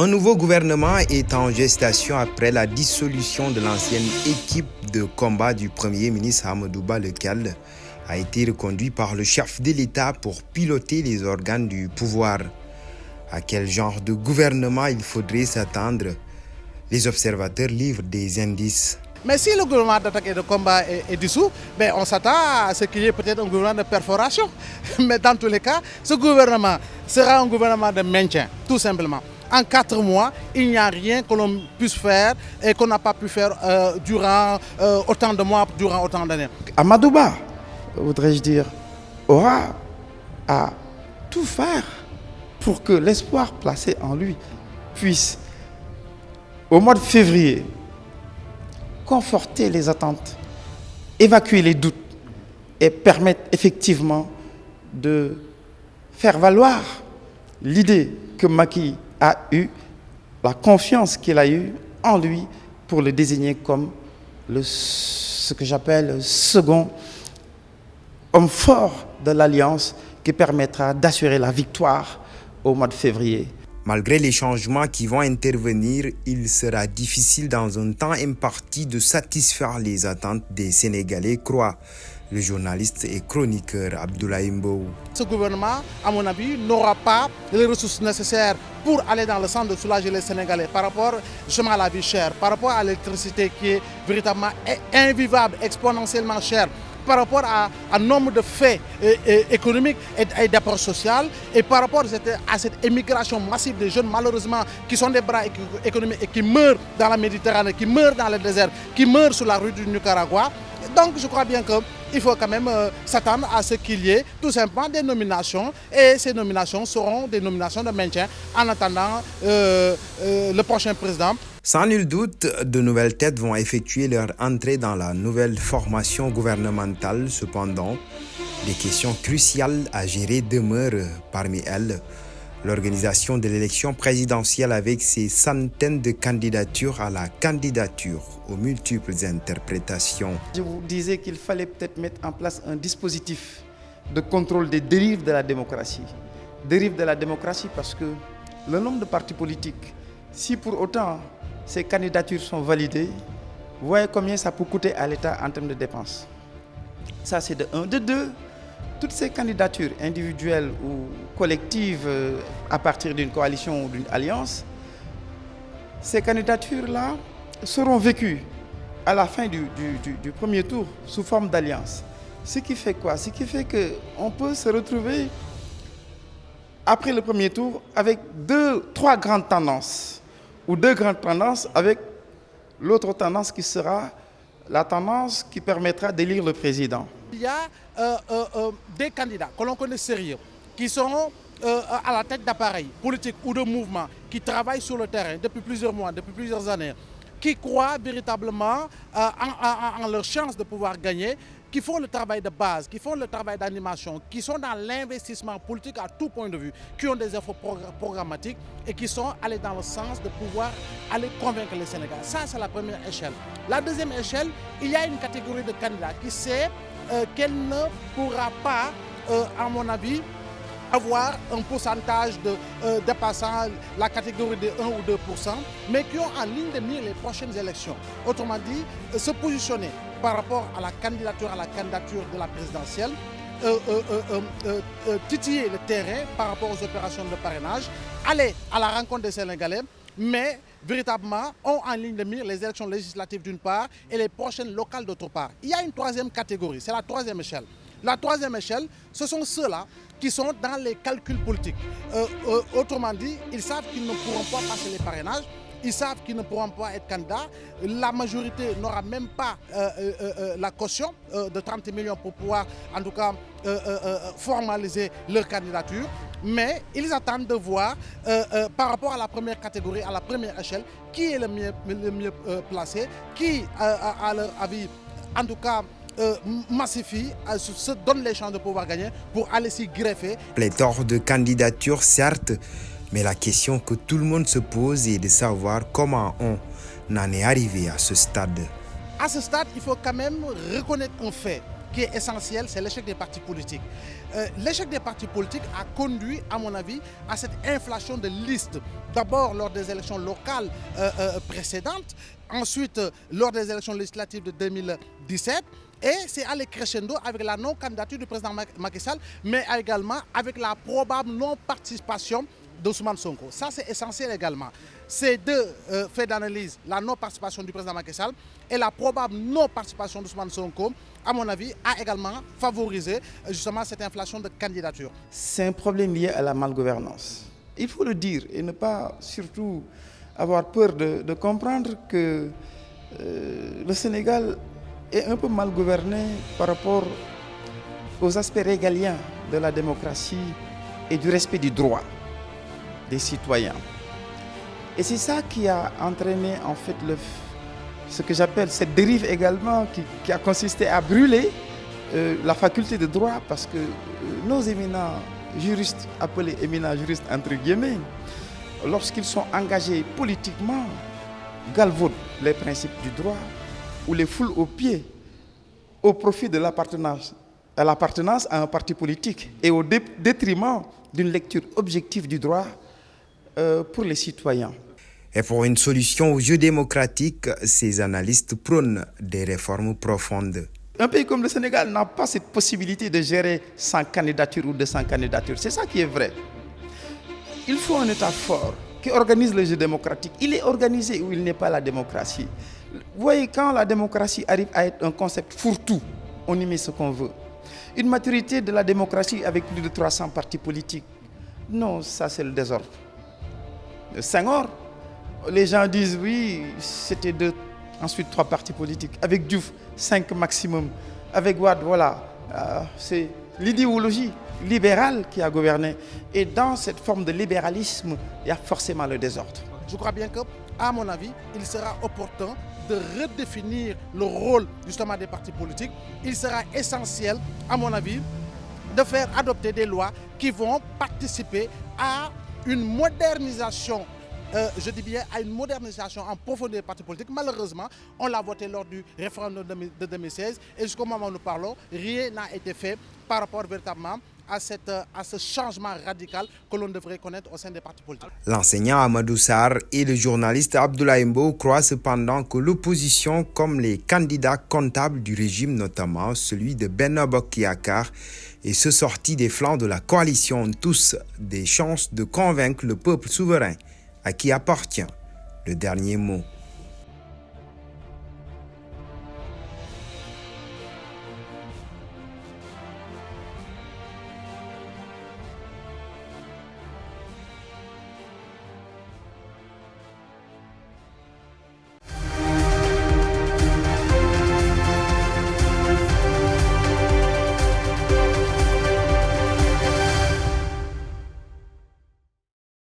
Un nouveau gouvernement est en gestation après la dissolution de l'ancienne équipe de combat du Premier ministre Amadou Ba, lequel a été reconduit par le chef de l'État pour piloter les organes du pouvoir. À quel genre de gouvernement il faudrait s'attendre? Les observateurs livrent des indices. Mais si le gouvernement d'attaque et de combat est dissous, on s'attend à ce qu'il y ait peut-être un gouvernement de perforation. Mais dans tous les cas, ce gouvernement sera un gouvernement de maintien, tout simplement. En 4 mois, il n'y a rien que l'on puisse faire et qu'on n'a pas pu faire durant autant de mois, durant autant d'années. Amadou Ba, voudrais-je dire, aura à tout faire pour que l'espoir placé en lui puisse, au mois de février, conforter les attentes, évacuer les doutes et permettre effectivement de faire valoir l'idée que Macky a eue, la confiance qu'il a eue en lui pour le désigner comme ce que j'appelle le second homme fort de l'Alliance qui permettra d'assurer la victoire au mois de février. Malgré les changements qui vont intervenir, il sera difficile dans un temps imparti de satisfaire les attentes des Sénégalais, croit le journaliste et chroniqueur Abdoulaye Mbow. Ce gouvernement, à mon avis, n'aura pas les ressources nécessaires pour aller dans le sens de soulager les Sénégalais par rapport justement à la vie chère, par rapport à l'électricité qui est véritablement invivable, exponentiellement chère, par rapport à nombre de faits économiques et d'approche sociale, et par rapport à cette émigration massive des jeunes, malheureusement, qui sont des bras économiques et qui meurent dans la Méditerranée, qui meurent dans le désert, qui meurent sur la rue du Nicaragua. Donc je crois bien qu'il faut quand même s'attendre à ce qu'il y ait tout simplement des nominations, et ces nominations seront des nominations de maintien en attendant le prochain président. Sans nul doute, de nouvelles têtes vont effectuer leur entrée dans la nouvelle formation gouvernementale. Cependant, des questions cruciales à gérer demeurent. Parmi elles, l'organisation de l'élection présidentielle avec ses centaines de candidatures à la candidature aux multiples interprétations. Je vous disais qu'il fallait peut-être mettre en place un dispositif de contrôle des dérives de la démocratie. Dérives de la démocratie parce que le nombre de partis politiques, si pour autant ces candidatures sont validées, vous voyez combien ça peut coûter à l'État en termes de dépenses. Ça, c'est de 1. De 2, toutes ces candidatures individuelles ou collectives à partir d'une coalition ou d'une alliance, ces candidatures-là seront vécues à la fin du premier tour sous forme d'alliance. Ce qui fait quoi? Ce qui fait qu'on peut se retrouver après le premier tour avec 3 grandes tendances, ou 2 grandes tendances, avec l'autre tendance qui sera la tendance qui permettra d'élire le président. Il y a des candidats que l'on connaît sérieux, qui sont à la tête d'appareils politiques ou de mouvements, qui travaillent sur le terrain depuis plusieurs mois, depuis plusieurs années, qui croient véritablement en leur chance de pouvoir gagner, qui font le travail de base, qui font le travail d'animation, qui sont dans l'investissement politique à tout point de vue, qui ont des efforts programmatiques et qui sont allés dans le sens de pouvoir aller convaincre les Sénégalais. Ça, c'est la première échelle. La deuxième échelle, il y a une catégorie de candidats qui sait qu'elle ne pourra pas, à mon avis, avoir un pourcentage dépassant la catégorie de 1 ou 2%, mais qui ont en ligne de mire les prochaines élections. Autrement dit, se positionner par rapport à la candidature de la présidentielle, titiller le terrain par rapport aux opérations de parrainage, aller à la rencontre des Sénégalais, mais véritablement ont en ligne de mire les élections législatives d'une part et les prochaines locales d'autre part. Il y a une troisième catégorie, c'est la troisième échelle. La troisième échelle, ce sont ceux-là qui sont dans les calculs politiques. Autrement dit, ils savent qu'ils ne pourront pas passer les parrainages, ils savent qu'ils ne pourront pas être candidats. La majorité n'aura même pas la caution de 30 millions pour pouvoir, en tout cas, formaliser leur candidature. Mais ils attendent de voir, par rapport à la première catégorie, à la première échelle, qui est le mieux placé, qui, à leur avis, en tout cas, massifie, se donne les chances de pouvoir gagner pour aller s'y greffer. Pléthore de candidatures, certes, mais la question que tout le monde se pose est de savoir comment on en est arrivé à ce stade. À ce stade, il faut quand même reconnaître un fait. qui est essentiel, c'est l'échec des partis politiques. L'échec des partis politiques a conduit, à mon avis, à cette inflation de listes. D'abord lors des élections locales précédentes, ensuite lors des élections législatives de 2017, et c'est allé crescendo avec la non-candidature du président Macky Sall, mais également avec la probable non-participation d'Ousmane Sonko. Ça, c'est essentiel également. Ces deux faits d'analyse, la non-participation du président Macky Sall et la probable non-participation d'Ousmane Sonko, à mon avis, a également favorisé justement cette inflation de candidature. C'est un problème lié à la malgouvernance. Il faut le dire et ne pas surtout avoir peur de comprendre que le Sénégal est un peu mal gouverné par rapport aux aspects régaliens de la démocratie et du respect du droit des citoyens. Et c'est ça qui a entraîné en fait ce que j'appelle cette dérive également qui a consisté à brûler la faculté de droit, parce que nos éminents juristes, appelés éminents juristes entre guillemets, lorsqu'ils sont engagés politiquement, galvaudent les principes du droit ou les foulent aux pieds au profit de l'appartenance à un parti politique et au détriment d'une lecture objective du droit pour les citoyens. Et pour une solution au jeu démocratique, ces analystes prônent des réformes profondes. Un pays comme le Sénégal n'a pas cette possibilité de gérer sans candidature ou 200 candidatures. C'est ça qui est vrai. Il faut un État fort qui organise le jeu démocratique. Il est organisé où il n'est pas la démocratie. Vous voyez, quand la démocratie arrive à être un concept fourre-tout, on y met ce qu'on veut. Une maturité de la démocratie avec plus de 300 partis politiques. Non, ça c'est le désordre. Senghor, les gens disent oui, c'était 2, ensuite 3 partis politiques. Avec Diouf, 5 maximum. Avec Wade, voilà, c'est l'idéologie libérale qui a gouverné. Et dans cette forme de libéralisme, il y a forcément le désordre. Je crois bien que, à mon avis, il sera opportun de redéfinir le rôle justement des partis politiques. Il sera essentiel, à mon avis, de faire adopter des lois qui vont participer à une modernisation, je dis bien à une modernisation en profondeur des partis politiques. Malheureusement, on l'a voté lors du référendum de 2016 et jusqu'au moment où nous parlons, rien n'a été fait par rapport véritablement à ce changement radical que l'on devrait connaître au sein des partis politiques. L'enseignant Amadou Sarr et le journaliste Abdoulaye Mbow croient cependant que l'opposition, comme les candidats comptables du régime, notamment celui de Benno Bokk Yakaar, et ceux sortis des flancs de la coalition, ont tous des chances de convaincre le peuple souverain, à qui appartient le dernier mot.